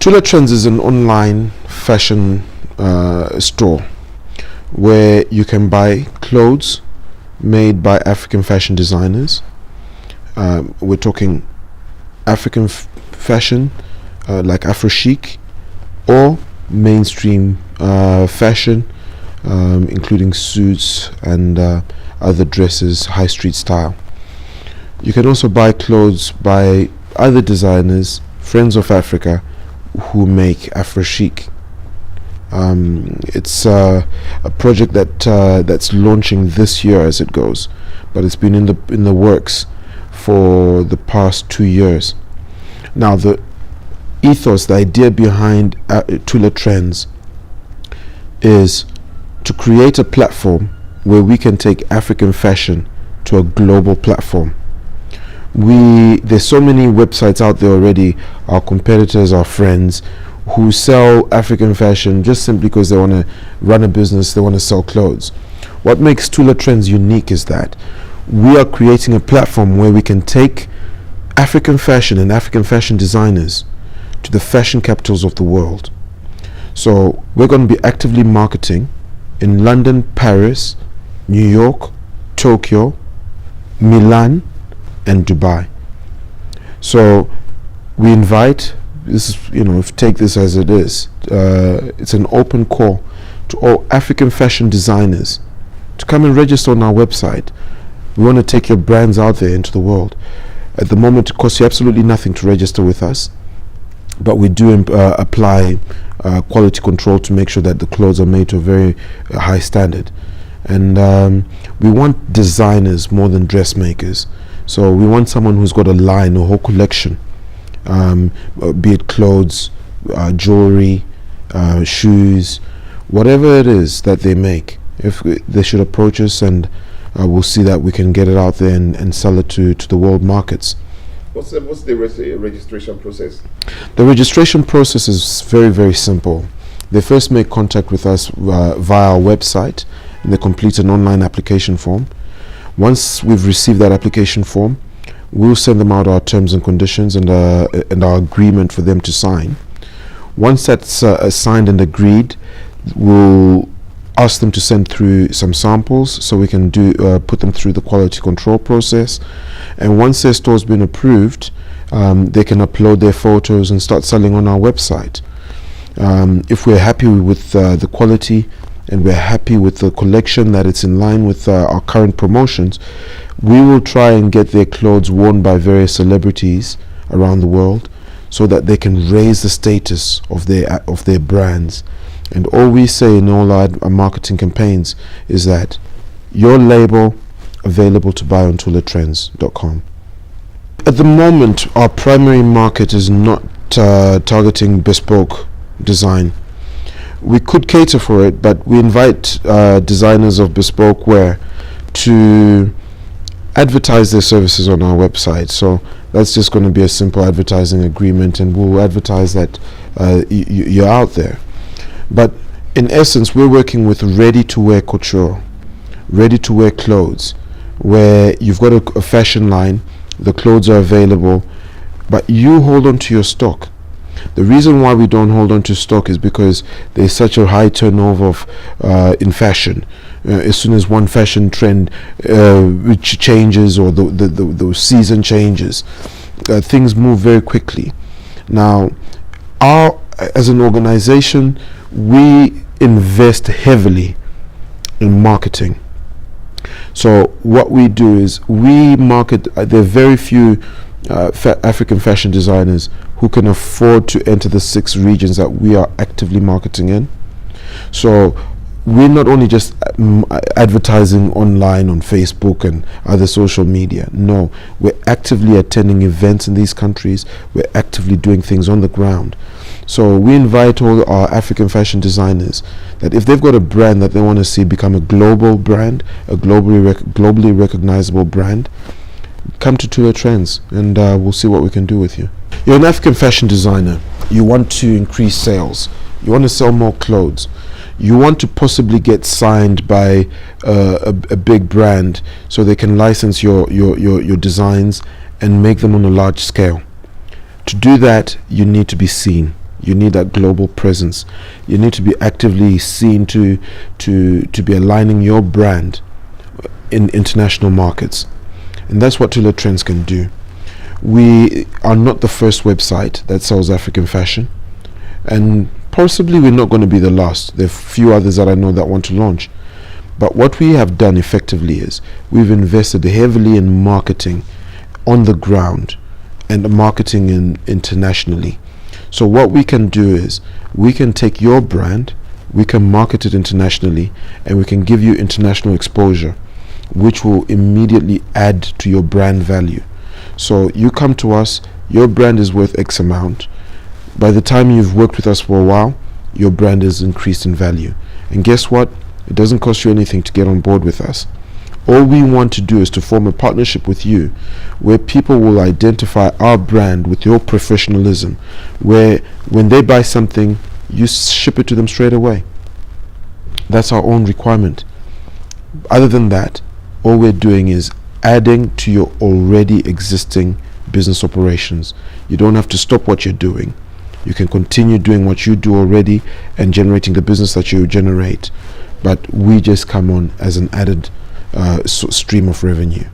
Thula Trends is an online fashion store where you can buy clothes made by African fashion designers. We're talking African fashion like Afro chic, or mainstream fashion, including suits and other dresses, high street style. You can also buy clothes by other designers, friends of Africa, who make Afro chic. It's a project that's launching this year as it goes, but it's been in the works for the past 2 years. Now, the ethos, the idea behind Thula Trends is to create a platform where we can take African fashion to a global platform. There's so many websites out there already, our competitors, our friends, who sell African fashion just simply because they want to run a business, they want to sell clothes. What makes Thula Trends unique is that we are creating a platform where we can take African fashion and African fashion designers to the fashion capitals of the world. So we're going to be actively marketing in London, Paris, New York, Tokyo, Milan, and Dubai. So we invite, this is, take this as it is, it's an open call to all African fashion designers to come and register on our website. We want to take your brands out there into the world. At the moment, it costs you absolutely nothing to register with us, but we do apply quality control to make sure that the clothes are made to a very high standard. And we want designers more than dressmakers. So we want someone who's got a line, a whole collection, be it clothes, jewelry, shoes, whatever it is that they make. If they should approach us, and we'll see that we can get it out there and sell it to the world markets. What's the registration process? The registration process is very, very simple. They first make contact with us via our website, and they complete an online application form. Once we've received that application form, we'll send them out our terms and conditions and our agreement for them to sign. Once that's signed and agreed, we'll ask them to send through some samples so we can put them through the quality control process. And once their store's been approved, they can upload their photos and start selling on our website. If we're happy with the quality and we're happy with the collection, that it's in line with our current promotions, we will try and get their clothes worn by various celebrities around the world so that they can raise the status of their brands. And all we say in all our marketing campaigns is that your label available to buy on thulatrends.com. At the moment, our primary market is not targeting bespoke design. We could cater for it, but we invite designers of bespoke wear to advertise their services on our website. So that's just going to be a simple advertising agreement, and we'll advertise that you're out there. But in essence, we're working with ready-to-wear couture, ready-to-wear clothes, where you've got a fashion line, the clothes are available, but you hold on to your stock. The reason why we don't hold on to stock is because there's such a high turnover in fashion. As soon as one fashion trend which changes, or the season changes, things move very quickly. Now, as an organization, we invest heavily in marketing. So what we do is we market. There are very few African fashion designers who can afford to enter the 6 regions that we are actively marketing in. So we're not only just advertising online on Facebook and other social media. No, we're actively attending events in these countries. We're actively doing things on the ground. So we invite all our African fashion designers that if they've got a brand that they want to see become a global brand, a globally recognizable brand, come to Thula Trends, and we'll see what we can do with you. You're an African fashion designer. You want to increase sales. You want to sell more clothes. You want to possibly get signed by a big brand so they can license your designs and make them on a large scale. To do that, you need to be seen. You need that global presence. You need to be actively seen to be aligning your brand in international markets. And that's what Thula Trends can do. We are not the first website that sells African fashion, and possibly we're not going to be the last. There are few others that I know that want to launch. But what we have done effectively is we've invested heavily in marketing on the ground and marketing internationally. So what we can do is we can take your brand, we can market it internationally, and we can give you international exposure, which will immediately add to your brand value. So you come to us, your brand is worth X amount. By the time you've worked with us for a while, your brand is increased in value. And guess what? It doesn't cost you anything to get on board with us. All we want to do is to form a partnership with you where people will identify our brand with your professionalism, where when they buy something, you ship it to them straight away. That's our own requirement. Other than that, all we're doing is adding to your already existing business operations. You don't have to stop what you're doing. You can continue doing what you do already and generating the business that you generate. But we just come on as an added stream of revenue.